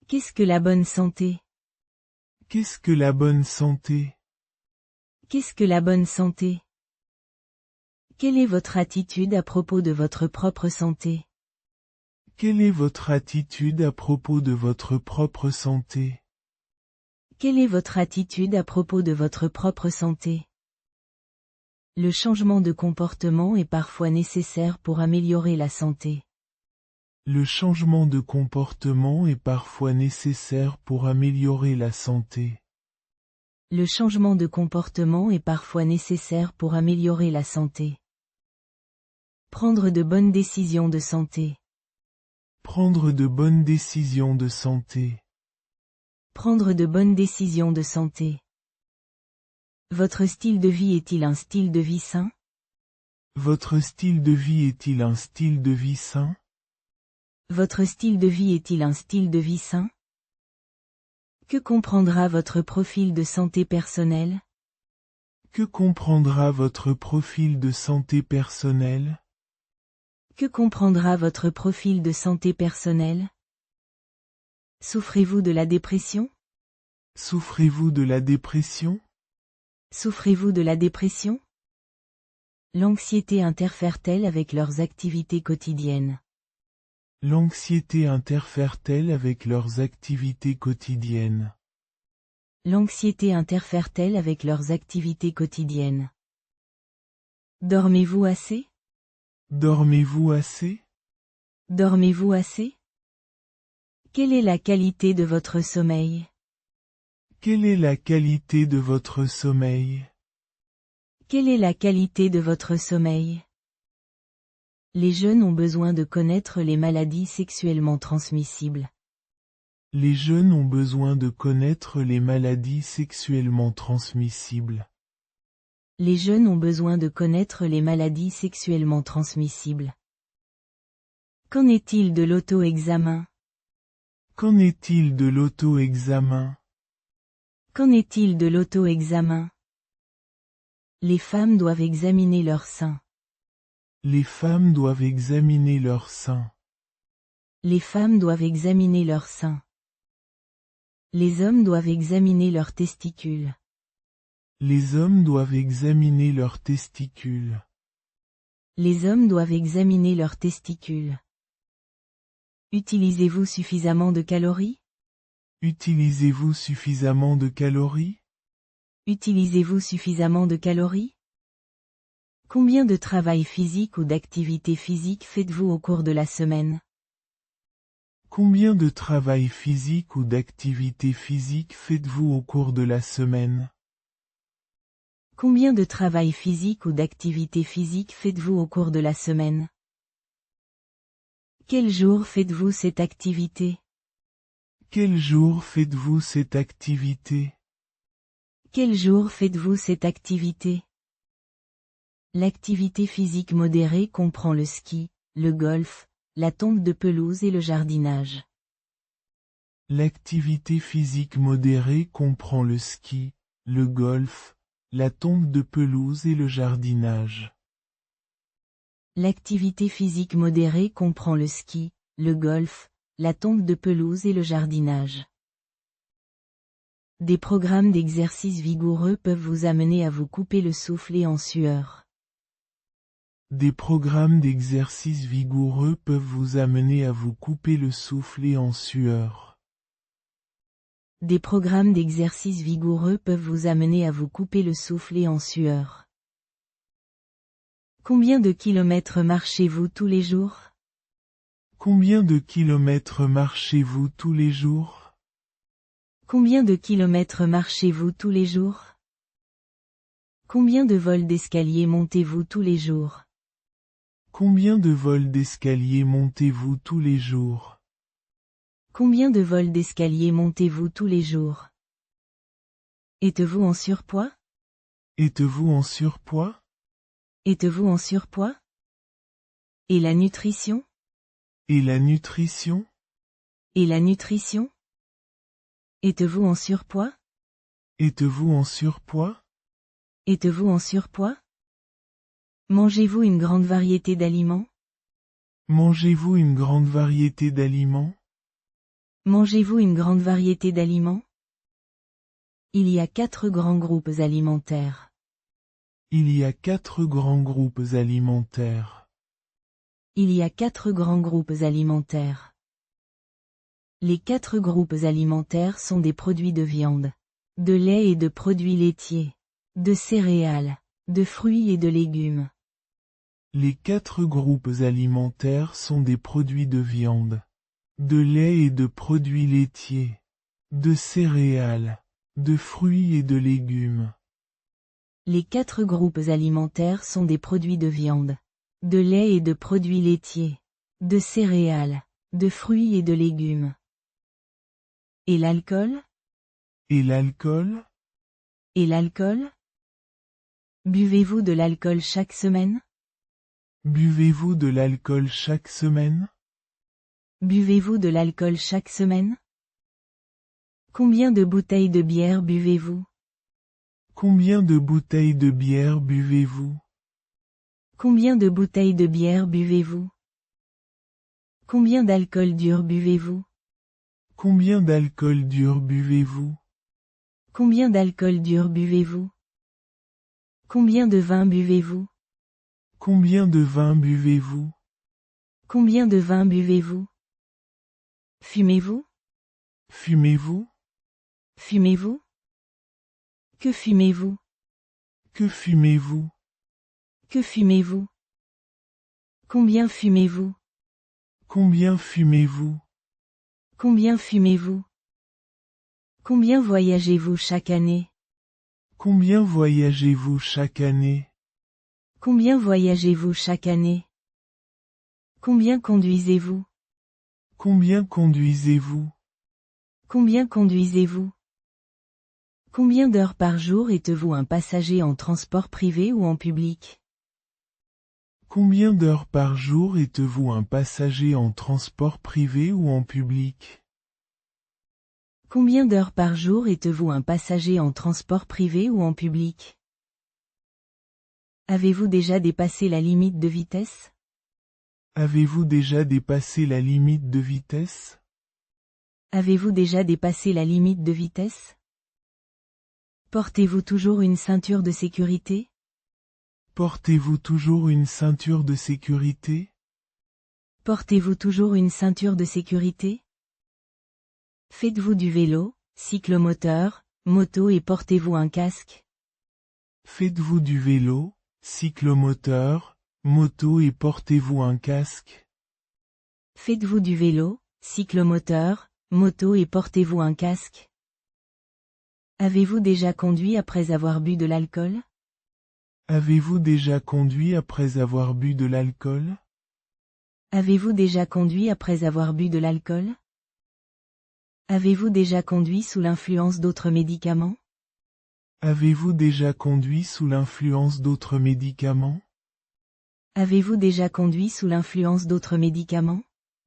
Qu'est-ce que la bonne santé? Qu'est-ce que la bonne santé? Qu'est-ce que la bonne santé? Quelle est votre attitude à propos de votre propre santé? Quelle est votre attitude à propos de votre propre santé? Quelle est votre attitude à propos de votre propre santé? Le changement de comportement est parfois nécessaire pour améliorer la santé. Le changement de comportement est parfois nécessaire pour améliorer la santé. Le changement de comportement est parfois nécessaire pour améliorer la santé. Prendre de bonnes décisions de santé. Prendre de bonnes décisions de santé. Prendre de bonnes décisions de santé. Votre style de vie est-il un style de vie sain? Votre style de vie est-il un style de vie sain? Votre style de vie est-il un style de vie sain? Que comprendra votre profil de santé personnel? Que comprendra votre profil de santé personnel? Que comprendra votre profil de santé personnel? Souffrez-vous de la dépression? Souffrez-vous de la dépression? Souffrez-vous de la dépression? L'anxiété interfère-t-elle avec leurs activités quotidiennes? L'anxiété interfère-t-elle avec leurs activités quotidiennes? L'anxiété interfère-t-elle avec leurs activités quotidiennes? Dormez-vous assez? Dormez-vous assez? Dormez-vous assez? Quelle est la qualité de votre sommeil? Quelle est la qualité de votre sommeil? Quelle est la qualité de votre sommeil? Les jeunes ont besoin de connaître les maladies sexuellement transmissibles. Les jeunes ont besoin de connaître les maladies sexuellement transmissibles. Les jeunes ont besoin de connaître les maladies sexuellement transmissibles. Qu'en est-il de l'auto-examen? Qu'en est-il de l'auto-examen? Qu'en est-il de l'auto-examen? Les femmes doivent examiner leurs seins. Les femmes doivent examiner leurs seins. Les femmes doivent examiner leurs seins. Les hommes doivent examiner leurs testicules. Les hommes doivent examiner leurs testicules. Les hommes doivent examiner leurs testicules. Utilisez-vous suffisamment de calories? Utilisez-vous suffisamment de calories? Utilisez-vous suffisamment de calories? Combien de travail physique ou d'activité physique faites-vous au cours de la semaine? Combien de travail physique ou d'activité physique faites-vous au cours de la semaine? Combien de travail physique ou d'activité physique faites-vous au cours de la semaine? Quel jour faites-vous cette activité? Quel jour faites-vous cette activité? Quel jour faites-vous cette activité? L'activité physique modérée comprend le ski, le golf, la tonte de pelouse et le jardinage. L'activité physique modérée comprend le ski, le golf, la tonte de pelouse et le jardinage. L'activité physique modérée comprend le ski, le golf, la tonte de pelouse et le jardinage. Des programmes d'exercice vigoureux peuvent vous amener à vous couper le souffle et en sueur. Des programmes d'exercice vigoureux peuvent vous amener à vous couper le souffle et en sueur. Des programmes d'exercice vigoureux peuvent vous amener à vous couper le souffle et en sueur. Combien de kilomètres marchez-vous tous les jours? Combien de kilomètres marchez-vous tous les jours? Combien de kilomètres marchez-vous tous les jours? Combien de vols d'escalier montez-vous tous les jours? Combien de vols d'escalier montez-vous tous les jours? Combien de vols d'escalier montez-vous tous les jours? Êtes-vous en surpoids? Êtes-vous en surpoids? Êtes-vous en surpoids? Et la nutrition? Et la nutrition? Et la nutrition? Êtes-vous en surpoids? Êtes-vous en surpoids? Êtes-vous en surpoids? Mangez-vous une grande variété d'aliments? Mangez-vous une grande variété d'aliments? Mangez-vous une grande variété d'aliments? Il y a 4 grands groupes alimentaires. Il y a 4 grands groupes alimentaires. Il y a 4 grands groupes alimentaires. Les 4 groupes alimentaires sont des produits de viande, de lait et de produits laitiers, de céréales, de fruits et de légumes. Les 4 groupes alimentaires sont des produits de viande, de lait et de produits laitiers, de céréales, de fruits et de légumes. Les 4 groupes alimentaires sont des produits de viande, de lait et de produits laitiers, de céréales, de fruits et de légumes. Et l'alcool? Et l'alcool? Et l'alcool? Buvez-vous de l'alcool chaque semaine? Buvez-vous de l'alcool chaque semaine? Buvez-vous de l'alcool chaque semaine? Combien de bouteilles de bière buvez-vous? Combien de bouteilles de bière buvez-vous? Combien de bouteilles de bière buvez-vous? Combien d'alcool dur buvez-vous? Combien d'alcool dur buvez-vous? Combien d'alcool dur buvez-vous? Combien de vin buvez-vous? Combien de vin buvez-vous? Combien de vin buvez-vous? Fumez-vous? Fumez-vous? Fumez-vous? Que fumez-vous? Que fumez-vous? Que fumez-vous? Combien fumez-vous? Combien fumez-vous? Combien fumez-vous? Combien voyagez-vous chaque année? Combien voyagez-vous chaque année? Combien voyagez-vous chaque année? Combien conduisez-vous? Combien conduisez-vous? Combien conduisez-vous? Combien d'heures par jour êtes-vous un passager en transport privé ou en public? Combien d'heures par jour êtes-vous un passager en transport privé ou en public? Combien d'heures par jour êtes-vous un passager en transport privé ou en public? Avez-vous déjà dépassé la limite de vitesse? Avez-vous déjà dépassé la limite de vitesse? Avez-vous déjà dépassé la limite de vitesse? Portez-vous toujours une ceinture de sécurité? Portez-vous toujours une ceinture de sécurité? Portez-vous toujours une ceinture de sécurité? Faites-vous du vélo, cyclomoteur, moto et portez-vous un casque? Faites-vous du vélo, cyclomoteur, moto et portez-vous un casque? Faites-vous du vélo, cyclomoteur, moto et portez-vous un casque? Avez-vous déjà conduit après avoir bu de l'alcool? Avez-vous déjà conduit après avoir bu de l'alcool? Avez-vous déjà conduit après avoir bu de l'alcool? Avez-vous déjà conduit sous l'influence d'autres médicaments? Avez-vous déjà conduit sous l'influence d'autres médicaments? Avez-vous déjà conduit sous l'influence d'autres médicaments?